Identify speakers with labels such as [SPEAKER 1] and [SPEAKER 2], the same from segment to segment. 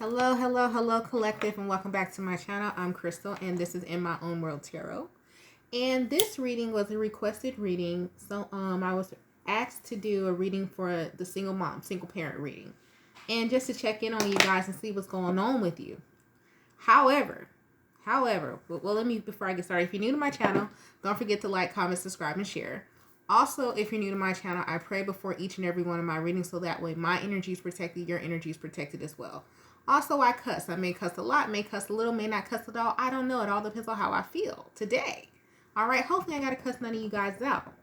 [SPEAKER 1] Hello, hello, hello, collective, and welcome back to my channel. I'm Crystal, and this is In My Own World Tarot. And this reading was a requested reading, so I was asked to do a reading for the single mom, single parent reading, and just to check in on you guys and see what's going on with you. However, let me, before I get started, if you're new to my channel, don't forget to like, comment, subscribe, and share. Also, if you're new to my channel, I pray before each and every one of my readings so that way my energy is protected, your energy is protected as well. Also, I cuss. I may cuss a lot, may cuss a little, may not cuss at all. I don't know. It all depends on how I feel today. All right. Hopefully, I got to cuss none of you guys out.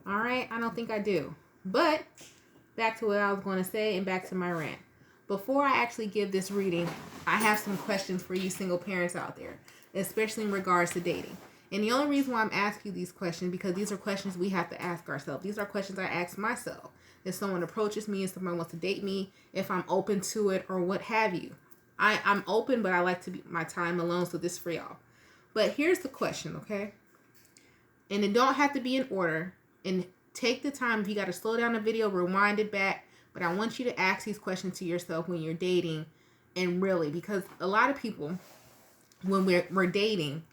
[SPEAKER 1] All right. I don't think I do. But back to what I was going to say and back to my rant. Before I actually give this reading, I have some questions for you single parents out there, especially in regards to dating. And the only reason why I'm asking you these questions, because these are questions we have to ask ourselves. These are questions I ask myself. If someone approaches me, if someone wants to date me, if I'm open to it or what have you. I'm open, but I like to be my time alone, so this is for y'all. But here's the question, okay? And it don't have to be in order. And take the time, if you got to slow down the video, rewind it back. But I want you to ask these questions to yourself when you're dating. And really, because a lot of people, when we're dating,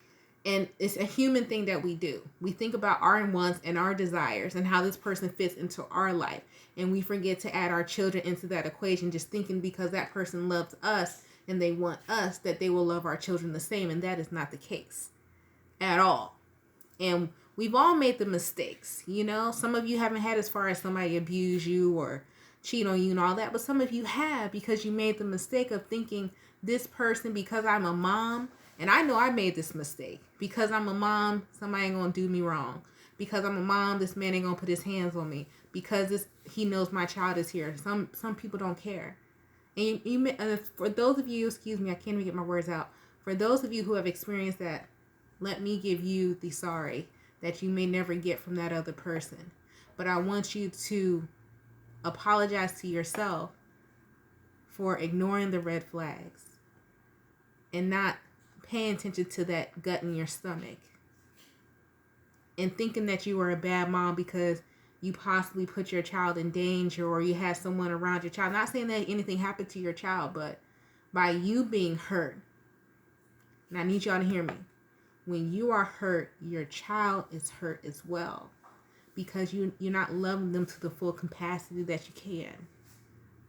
[SPEAKER 1] and it's a human thing that we do. We think about our wants and our desires and how this person fits into our life. And we forget to add our children into that equation, just thinking because that person loves us and they want us, that they will love our children the same. And that is not the case at all. And we've all made the mistakes. You know, some of you haven't had as far as somebody abuse you or cheat on you and all that. But some of you have, because you made the mistake of thinking this person, because I'm a mom. And I know I made this mistake. Because I'm a mom, somebody ain't going to do me wrong. Because I'm a mom, this man ain't going to put his hands on me. Because he knows my child is here. Some people don't care. And for those of you, excuse me, I can't even get my words out. For those of you who have experienced that, let me give you the sorry that you may never get from that other person. But I want you to apologize to yourself for ignoring the red flags and not paying attention to that gut in your stomach and thinking that you were a bad mom because you possibly put your child in danger or you had someone around your child. Not saying that anything happened to your child, but by you being hurt. And I need y'all to hear me. When you are hurt, your child is hurt as well, because you're not loving them to the full capacity that you can.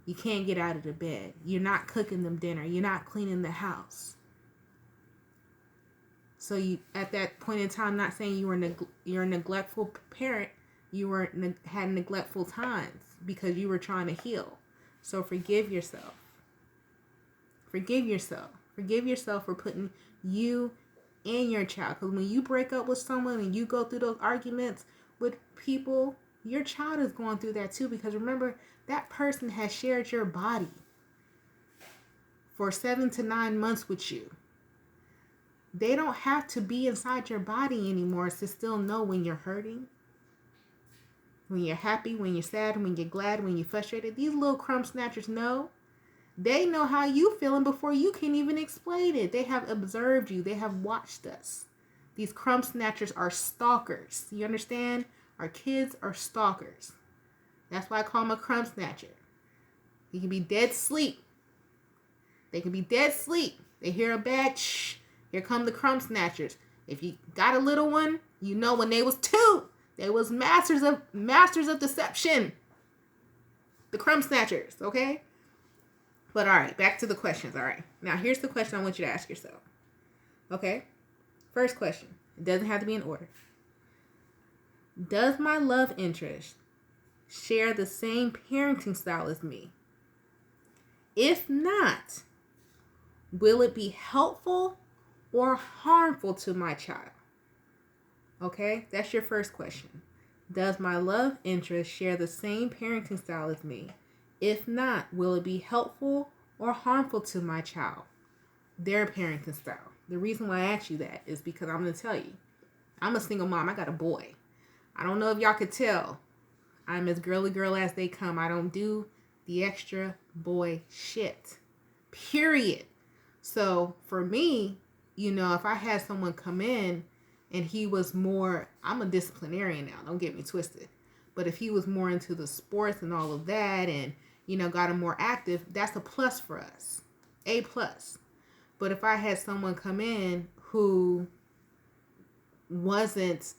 [SPEAKER 1] You can't get out of the bed. You're not cooking them dinner. You're not cleaning the house. So you, at that point in time, not saying you're a neglectful parent, you had neglectful times because you were trying to heal. So forgive yourself. Forgive yourself. Forgive yourself for putting you and your child. Because when you break up with someone and you go through those arguments with people, your child is going through that too. Because remember, that person has shared your body for 7 to 9 months with you. They don't have to be inside your body anymore to still know when you're hurting, when you're happy, when you're sad, when you're glad, when you're frustrated. These little crumb snatchers know. They know how you feeling before you can even explain it. They have observed you. They have watched us. These crumb snatchers are stalkers. You understand? Our kids are stalkers. That's why I call them a crumb snatcher. He can be dead asleep. They can be dead asleep. They hear a bag, shh. Here come the crumb snatchers. If you got a little one, you know when they was 2, they was masters of deception. The crumb snatchers, okay? But all right, back to the questions. All right. Now here's the question I want you to ask yourself. Okay? First question. It doesn't have to be in order. Does my love interest share the same parenting style as me? If not, will it be helpful or harmful to my child? Okay, that's your first question. Does my love interest share the same parenting style as me? If not, will it be helpful or harmful to my child? Their parenting style. The reason why I ask you that is because I'm going to tell you, I'm a single mom. I got a boy. I don't know if y'all could tell. I'm as girly girl as they come. I don't do the extra boy shit. Period. So for me, you know, if I had someone come in and he was more, I'm a disciplinarian now, don't get me twisted. But if he was more into the sports and all of that and, you know, got him more active, that's a plus for us. A plus. But if I had someone come in who wasn't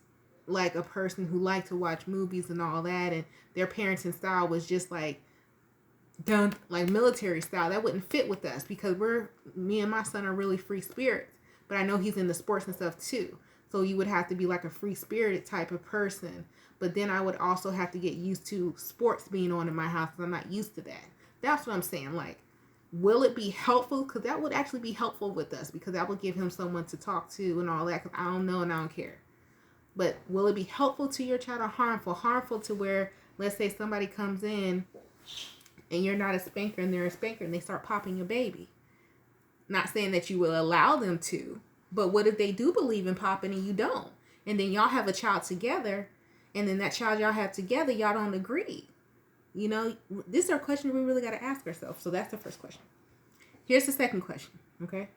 [SPEAKER 1] like a person who liked to watch movies and all that, and their parenting style was just like done like military style, that wouldn't fit with us, because me and my son are really free spirits. But I know he's into sports and stuff too. So you would have to be like a free spirited type of person. But then I would also have to get used to sports being on in my house, because I'm not used to that. That's what I'm saying. Like, will it be helpful? Because that would actually be helpful with us, because that would give him someone to talk to and all that. Because I don't know and I don't care. But will it be helpful to your child or harmful? Harmful to where, let's say somebody comes in and you're not a spanker and they're a spanker and they start popping your baby. Not saying that you will allow them to, but what if they do believe in popping and you don't? And then y'all have a child together, and then that child y'all have together, y'all don't agree. You know, these are questions we really got to ask ourselves. So that's the first question. Here's the second question, okay?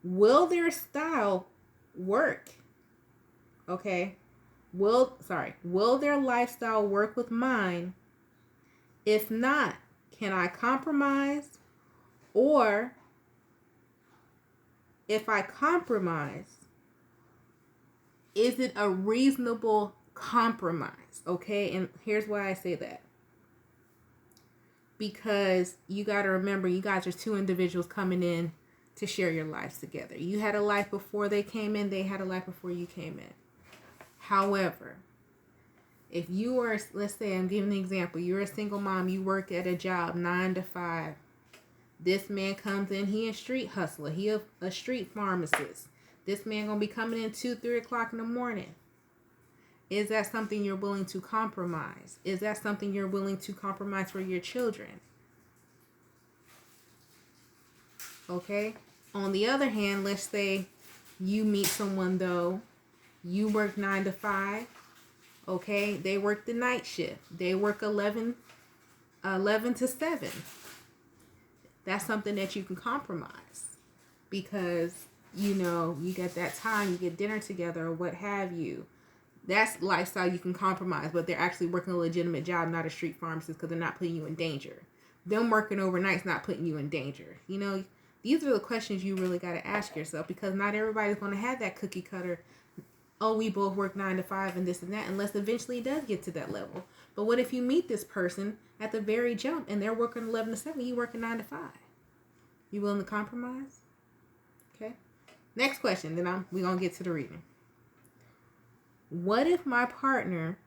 [SPEAKER 1] Will their style work? Okay? Will their lifestyle work with mine? If not, can I compromise? Or if I compromise, is it a reasonable compromise? Okay? And here's why I say that. Because you got to remember, you guys are two individuals coming in to share your lives together. You had a life before they came in. They had a life before you came in. However, if you are, let's say, I'm giving an example. You're a single mom. You work at a job 9 to 5. This man comes in. He a street hustler. He a street pharmacist. This man going to be coming in 2, 3 o'clock in the morning. Is that something you're willing to compromise? Is that something you're willing to compromise for your children? Okay? On the other hand, let's say you meet someone, though. You work 9 to 5. Okay? They work the night shift. They work 11 to 7. That's something that you can compromise. Because, you know, you get that time, you get dinner together or what have you. That's lifestyle you can compromise, but they're actually working a legitimate job, not a street pharmacist, because they're not putting you in danger. Them working overnight's not putting you in danger. You know, these are the questions you really got to ask yourself, because not everybody's going to have that cookie cutter, oh, we both work 9 to 5 and this and that, unless eventually it does get to that level. But what if you meet this person at the very jump and they're working 11 to 7, you working 9 to 5? You willing to compromise? Okay. Next question, then we're going to get to the reading. What if my partner...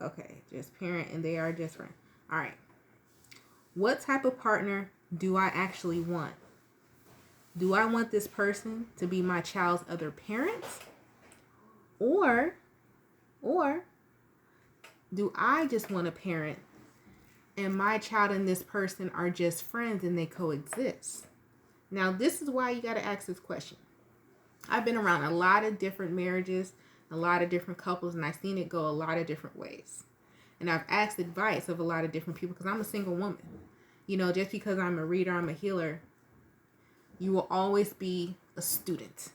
[SPEAKER 1] Okay, just parent and they are just friends. All right. What type of partner do I actually want? Do I want this person to be my child's other parents? Or do I just want a parent and my child and this person are just friends and they coexist? Now, this is why you got to ask this question. I've been around a lot of different marriages, a lot of different couples, and I've seen it go a lot of different ways. And I've asked advice of a lot of different people, because I'm a single woman. You know, just because I'm a reader, I'm a healer, you will always be a student.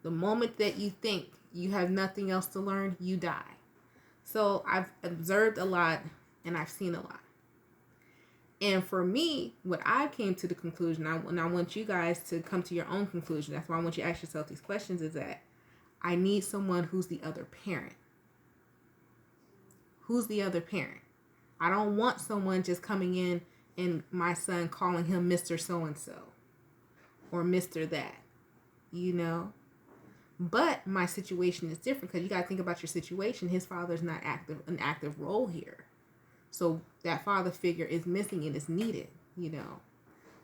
[SPEAKER 1] The moment that you think you have nothing else to learn, you die. So I've observed a lot and I've seen a lot. And for me, what I came to the conclusion, and I want you guys to come to your own conclusion, that's why I want you to ask yourself these questions, is that I need someone who's the other parent. Who's the other parent? I don't want someone just coming in and my son calling him Mr. So-and-so or Mr. that, you know. But my situation is different, because you got to think about your situation. His father's not an active role here. So that father figure is missing and is needed, you know.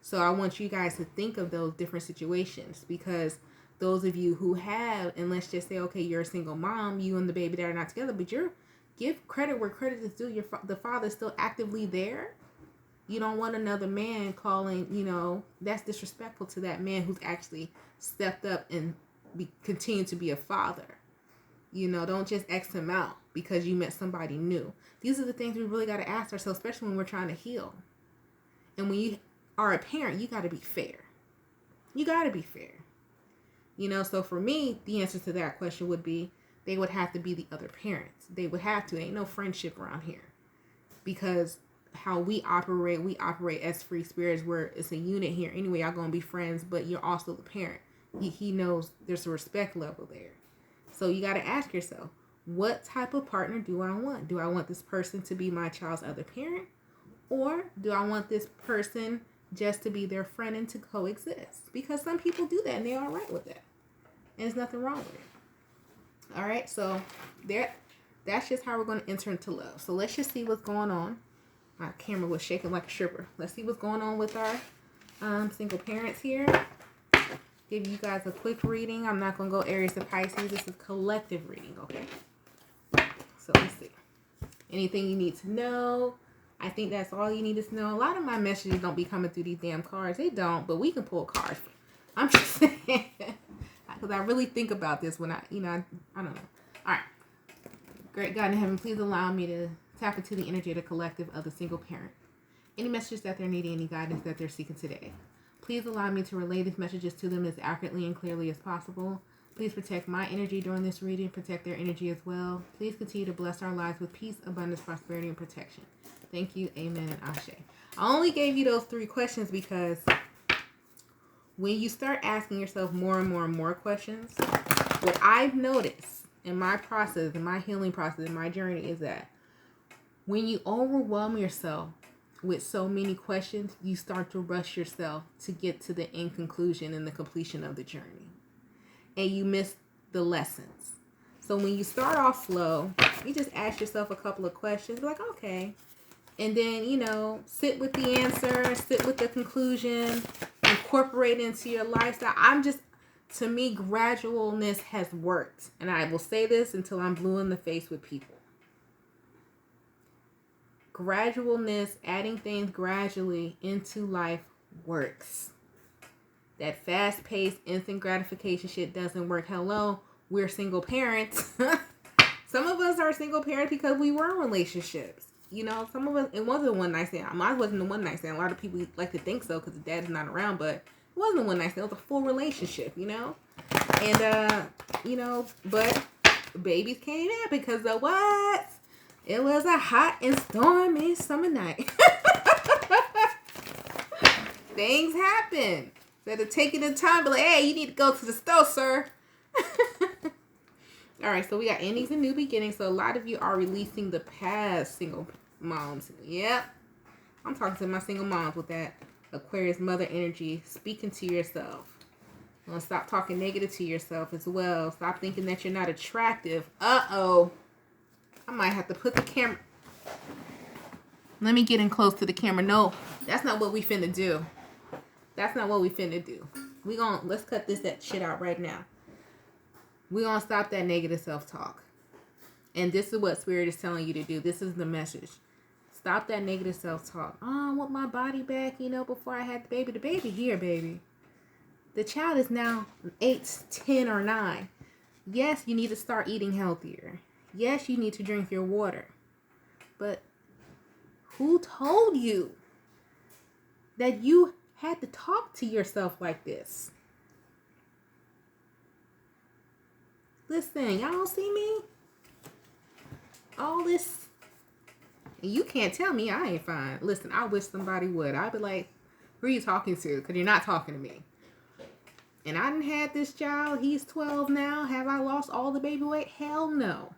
[SPEAKER 1] So I want you guys to think of those different situations, because those of you who have, and let's just say, okay, you're a single mom, you and the baby that are not together, but you're, give credit where credit is due. The father's still actively there. You don't want another man calling, you know, that's disrespectful to that man who's actually stepped up and continue to be a father. You know, don't just X him out because you met somebody new. These are the things we really got to ask ourselves, especially when we're trying to heal. And when you are a parent, you got to be fair. You got to be fair. You know, so for me, the answer to that question would be, they would have to be the other parents. They would have to. Ain't no friendship around here. Because how we operate as free spirits where it's a unit here. Anyway, y'all going to be friends, but you're also the parent. He knows there's a respect level there. So you got to ask yourself, what type of partner do I want? Do I want this person to be my child's other parent? Or do I want this person just to be their friend and to coexist? Because some people do that and they're all right with that. And there's nothing wrong with it. All right, so that's just how we're going to enter into love. So let's just see what's going on. My camera was shaking like a stripper. Let's see what's going on with our single parents here. Give you guys a quick reading. I'm not going to go Aries to Pisces. This is collective reading, okay? So let's see. Anything you need to know. I think that's all you need to know. A lot of my messages don't be coming through these damn cards. They don't, but we can pull cards. I'm just saying. Because I really think about this when I don't know. All right. Great God in heaven, please allow me to tap into the energy of the collective of the single parent. Any messages that they're needing, any guidance that they're seeking today. Please allow me to relay these messages to them as accurately and clearly as possible. Please protect my energy during this reading. Protect their energy as well. Please continue to bless our lives with peace, abundance, prosperity, and protection. Thank you. Amen and Ashe. I only gave you those 3 questions because when you start asking yourself more and more and more questions, what I've noticed in my process, in my healing process, in my journey is that when you overwhelm yourself with so many questions, you start to rush yourself to get to the end conclusion and the completion of the journey. And you miss the lessons. So when you start off slow, you just ask yourself a couple of questions, like, okay. And then, sit with the answer, sit with the conclusion, incorporate it into your lifestyle. To me, gradualness has worked. And I will say this until I'm blue in the face with people. Gradualness, adding things gradually into life works. That fast-paced, instant gratification shit doesn't work. Hello, we're single parents. Some of us are single parents because we were in relationships. Some of us, it wasn't a one-night stand. Mine wasn't a one-night stand. A lot of people like to think so because the dad is not around, but it wasn't a one-night stand. It was a full relationship, And, but babies came out because of what? It was a hot and stormy summer night. Things happen. Instead of taking the time, be like, hey, you need to go to the store, sir. All right, so we got endings and new beginnings. So a lot of you are releasing the past, single moms. Yep. I'm talking to my single moms with that Aquarius mother energy, speaking to yourself. Stop talking negative to yourself as well. Stop thinking that you're not attractive. Uh-oh. I might have to put the camera. Let me get in close to the camera. No, that's not what we finna do. That's not what we finna do. Let's cut that shit out right now. We gonna stop that negative self-talk. And this is what Spirit is telling you to do. This is the message. Stop that negative self-talk. Oh, I want my body back, before I had the baby. The baby here, baby. The child is now 8, 10, or 9. Yes, you need to start eating healthier. Yes, you need to drink your water. But who told you that you had to talk to yourself like this? Listen, y'all don't see me? All this. You can't tell me I ain't fine. Listen, I wish somebody would. I'd be like, who are you talking to? Because you're not talking to me. And I done had this child. He's 12 now. Have I lost all the baby weight? Hell no.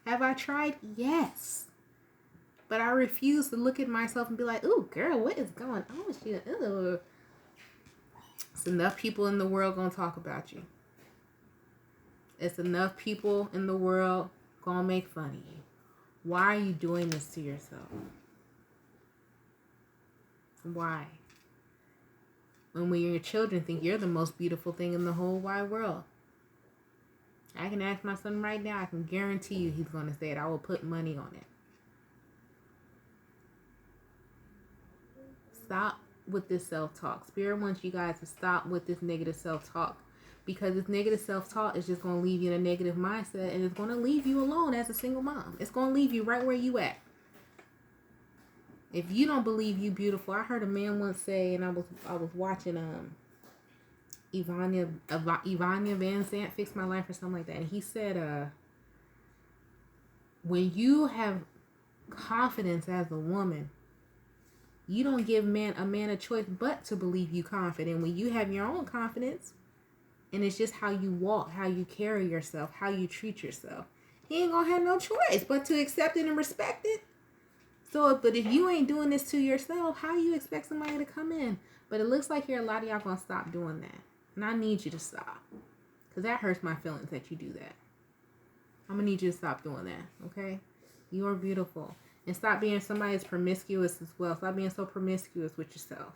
[SPEAKER 1] Have I tried? Yes. But I refuse to look at myself and be like, ooh, girl, what is going on with you? Ooh. It's enough people in the world going to talk about you. It's enough people in the world going to make fun of you. Why are you doing this to yourself? Why? When your children think you're the most beautiful thing in the whole wide world. I can ask my son right now. I can guarantee you he's going to say it. I will put money on it. Stop with this self-talk. Spirit wants you guys to stop with this negative self-talk. Because this negative self-talk is just going to leave you in a negative mindset. And it's going to leave you alone as a single mom. It's going to leave you right where you at. If you don't believe you beautiful. I heard a man once say, and I was watching Ivania Van Sant Fix My Life or something like that. And he said, when you have confidence as a woman, you don't give a man a choice but to believe you confident. When you have your own confidence, and it's just how you walk, how you carry yourself, how you treat yourself, he ain't gonna have no choice but to accept it and respect it. So, but if you ain't doing this to yourself, how you expect somebody to come in? But it looks like here a lot of y'all gonna stop doing that. And I need you to stop. Because that hurts my feelings that you do that. I'm gonna need you to stop doing that, okay? You are beautiful. And stop being somebody that's promiscuous as well. Stop being so promiscuous with yourself.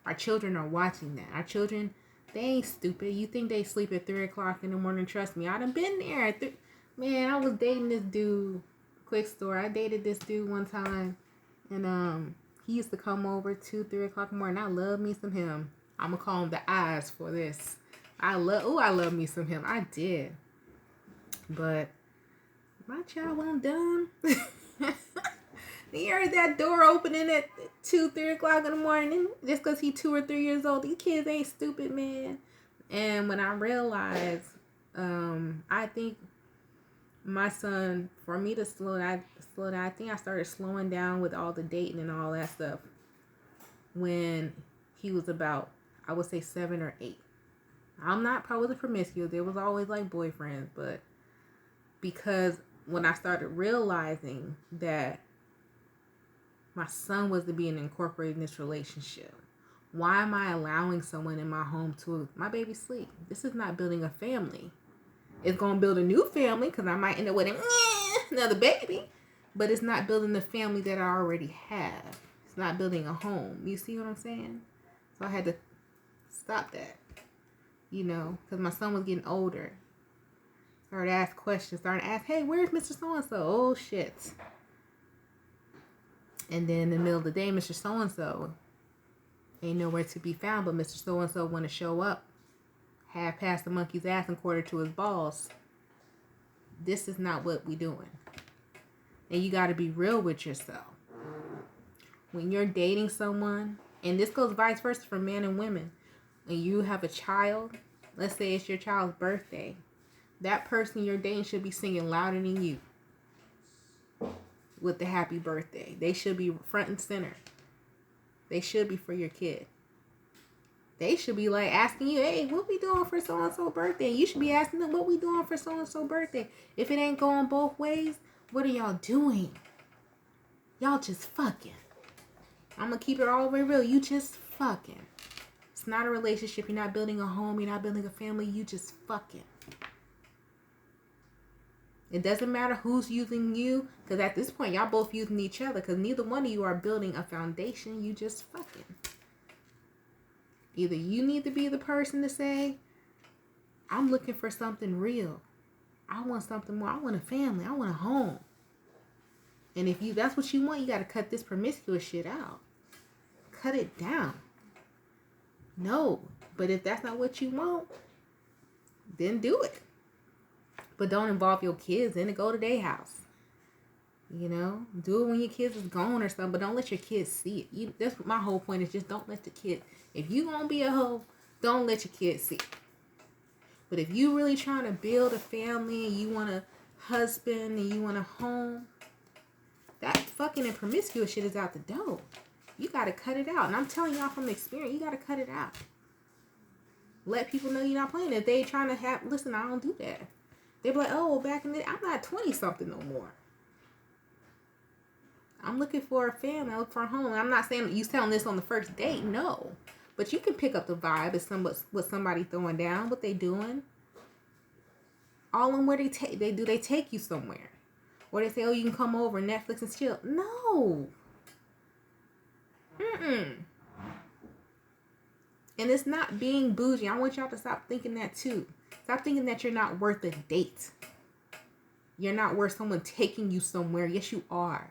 [SPEAKER 1] Our children are watching that. Our children, they ain't stupid. You think they sleep at 3 o'clock in the morning. Trust me, I done been there. Man, I was dating this dude. Quick story. I dated this dude one time. And he used to come over 2, 3 o'clock in the morning. I love me some him. I'm going to call him the eyes for this. I love me some him. I did. But my child wasn't done. He heard that door opening at 2, 3 o'clock in the morning just because he's 2 or 3 years old. These kids ain't stupid, man. And when I realized, I think my son, for me to slow down, I think I started slowing down with all the dating and all that stuff when he was about, I would say 7 or 8. I'm not probably promiscuous. There was always like boyfriends, but because when I started realizing that my son was to be incorporated in this relationship, why am I allowing someone in my home to my baby sleep? This is not building a family. It's going to build a new family because I might end up with another baby, but it's not building the family that I already have. It's not building a home. You see what I'm saying? So I had to stop that, because my son was getting older. Started to ask questions. Started to ask, hey, where's Mr. So-and-so? Oh, shit. And then in the middle of the day, Mr. So-and-so ain't nowhere to be found, but Mr. So-and-so want to show up. Half past the monkey's ass and quarter to his balls. This is not what we doing. And you got to be real with yourself. When you're dating someone, and this goes vice versa for men and women, when you have a child, let's say it's your child's birthday, that person you're dating should be singing louder than you with the happy birthday. They should be front and center. They should be for your kid. They should be like asking you, hey, what we doing for so-and-so birthday? You should be asking them, what we doing for so-and-so birthday? If it ain't going both ways, what are y'all doing? Y'all just fucking. I'm going to keep it all the way real. You just fucking. It's not a relationship. You're not building a home. You're not building a family. You just fucking. It doesn't matter who's using you, because at this point, y'all both using each other, because neither one of you are building a foundation. You just fucking. Either you need to be the person to say, I'm looking for something real. I want something more. I want a family. I want a home. And if that's what you want, you got to cut this promiscuous shit out. Cut it down. No. But if that's not what you want, then do it. But don't involve your kids in it. Go to their house. Do it when your kids is gone or something. But don't let your kids see it. That's my whole point is just don't let the kids. If you gonna be a hoe, don't let your kids see it. But if you really trying to build a family and you want a husband and you want a home, that fucking and promiscuous shit is out the door. You gotta cut it out. And I'm telling y'all from experience, you gotta cut it out. Let people know you're not playing. If they trying to listen, I don't do that. They be like, oh, back in the day, I'm not 20-something no more. I'm looking for a family. I look for a home. I'm not saying you telling this on the first date. No. But you can pick up the vibe of what somebody throwing down, what they doing. All in where they take you somewhere. Or they say, oh, you can come over, Netflix and chill. No. And it's not being bougie. I want y'all to stop thinking that too. Stop thinking that you're not worth a date. You're not worth someone taking you somewhere. Yes, you are.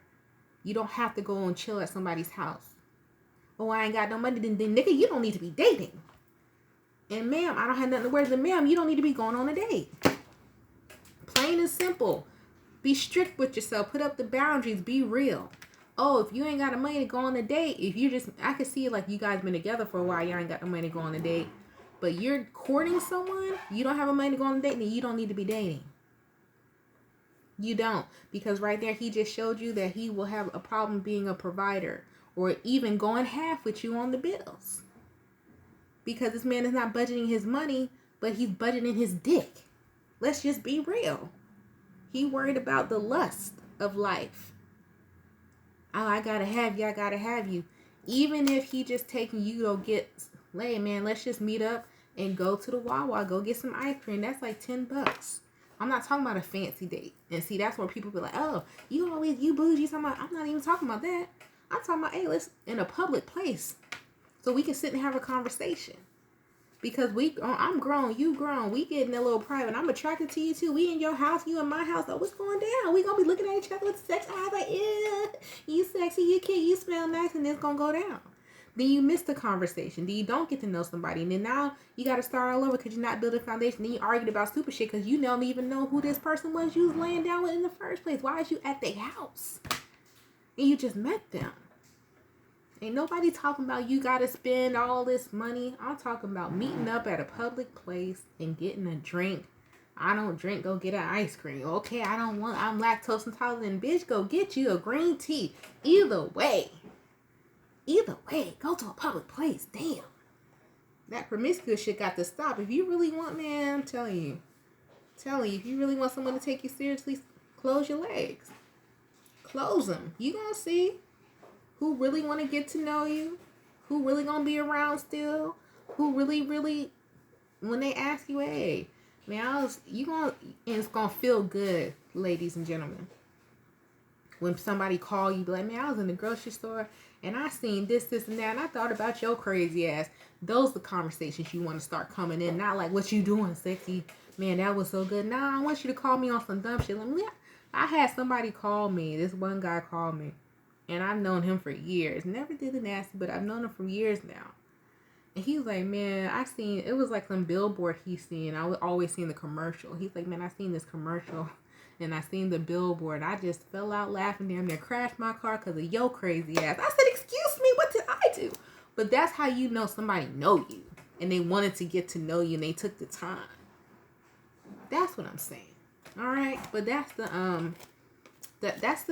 [SPEAKER 1] You don't have to go and chill at somebody's house. Oh, I ain't got no money. Then nigga, you don't need to be dating. And ma'am, I don't have nothing to wear. Then ma'am, you don't need to be going on a date. Plain and simple. Be strict with yourself. Put up the boundaries. Be real. Oh, if you ain't got the money to go on a date, I can see it like you guys been together for a while. You ain't got the money to go on a date. But you're courting someone, you don't have the money to go on a date, then you don't need to be dating. You don't. Because right there, he just showed you that he will have a problem being a provider or even going half with you on the bills. Because this man is not budgeting his money, but he's budgeting his dick. Let's just be real. He worried about the lust of life. Oh, I gotta have you. I gotta have you. Even if he just taking you to get, hey man, let's just meet up and go to the Wawa, go get some ice cream. That's like $10. I'm not talking about a fancy date. And see, that's where people be like, oh, you bougie. I'm not even talking about that. I'm talking about, hey, let's in a public place so we can sit and have a conversation. Because I'm grown, you grown. We getting a little private. I'm attracted to you too. We in your house, you in my house. So what's going down? We gonna be looking at each other with sex eyes like, yeah, you sexy, you cute, you smell nice, and it's gonna go down. Then you miss the conversation. Then you don't get to know somebody. And then now you got to start all over because you're not building a foundation. Then you argued about stupid shit because you don't even know who this person was you was laying down with in the first place. Why is you at their house? And you just met them. Ain't nobody talking about you got to spend all this money. I'm talking about meeting up at a public place and getting a drink. I don't drink, go get an ice cream. Okay, I'm lactose intolerant. Bitch, go get you a green tea. Either way, go to a public place. Damn. That promiscuous shit got to stop. If you really want, man, I'm telling you, if you really want someone to take you seriously, close your legs. Close them. You gonna see who really want to get to know you, who really gonna be around still, who really, when they ask you, hey, man, and it's gonna feel good, ladies and gentlemen. When somebody call you, be like, man, I was in the grocery store and I seen this, and that, and I thought about your crazy ass. Those are the conversations you want to start coming in. Not like, what you doing, sexy? Man, that was so good. Nah, I want you to call me on some dumb shit. I had somebody call me. This one guy called me. And I've known him for years. Never did the nasty, but I've known him for years now. And he was like, man, it was like some billboard he seen. I was always seeing the commercial. He's like, man, I seen this commercial. And I seen the billboard. I just fell out laughing. Damn near crashed my car because of your crazy ass. I said, excuse me, what did I do? But that's how you know somebody know you. And they wanted to get to know you and they took the time. That's what I'm saying. All right. But that's the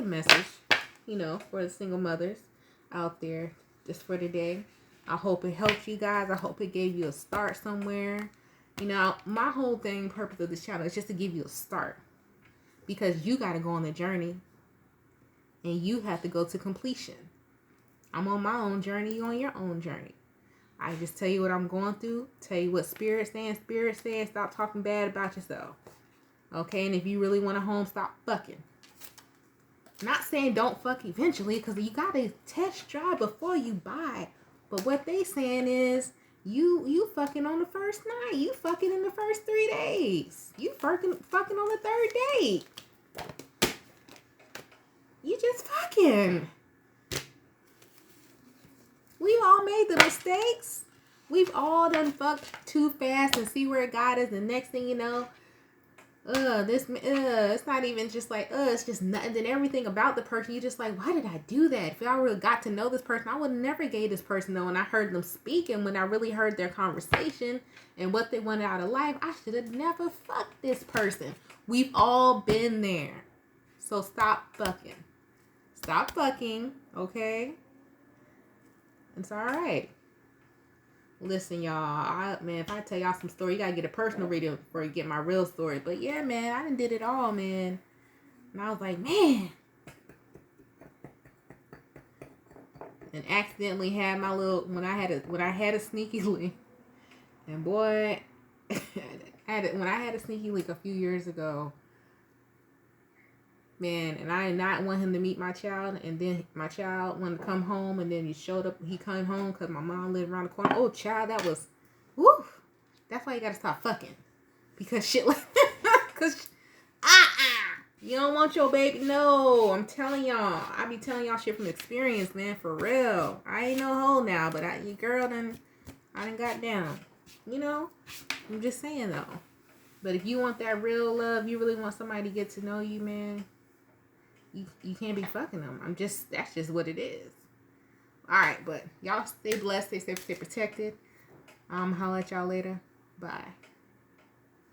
[SPEAKER 1] message, for the single mothers out there just for today. I hope it helped you guys. I hope it gave you a start somewhere. My whole purpose of this channel is just to give you a start. Because you got to go on the journey. And you have to go to completion. I'm on my own journey. You on your own journey. I just tell you what I'm going through. Tell you what Spirit saying. Spirit saying stop talking bad about yourself. Okay? And if you really want a home, stop fucking. Not saying don't fuck eventually. Because you got to test drive before you buy. But what they saying is you fucking on the first night. You fucking in the first 3 days. You fucking on the third date. You just fucking. We've all made the mistakes. We've all done fucked too fast and see where it got us. And next thing you know, it's not even just like, it's just nothing. Then everything about the person, you just like, why did I do that? If I really got to know this person, I would never gave this person though. And I heard them speak, and when I really heard their conversation and what they wanted out of life, I should have never fucked this person. We've all been there. So stop fucking. Stop fucking, okay? It's alright. Listen, y'all, if I tell y'all some story, you gotta get a personal reading before you get my real story. But yeah, man, I done did it all, man. And I was like, man. And accidentally had my little, when I had a sneaky link. And boy, when I had a sneaky link a few years ago, man, and I did not want him to meet my child, and then my child wanted to come home, and then he came home because my mom lived around the corner. Oh, child, that was, woo. That's why you gotta stop fucking. Because shit like, because, you don't want your baby, no, I'm telling y'all, I be telling y'all shit from experience, man, for real. I ain't no hoe now, but your girl I done got down, I'm just saying though. But if you want that real love, you really want somebody to get to know you, man, you can't be fucking them. That's just what it is. Alright, but y'all stay blessed, stay safe, stay protected. I'll holler at y'all later. Bye.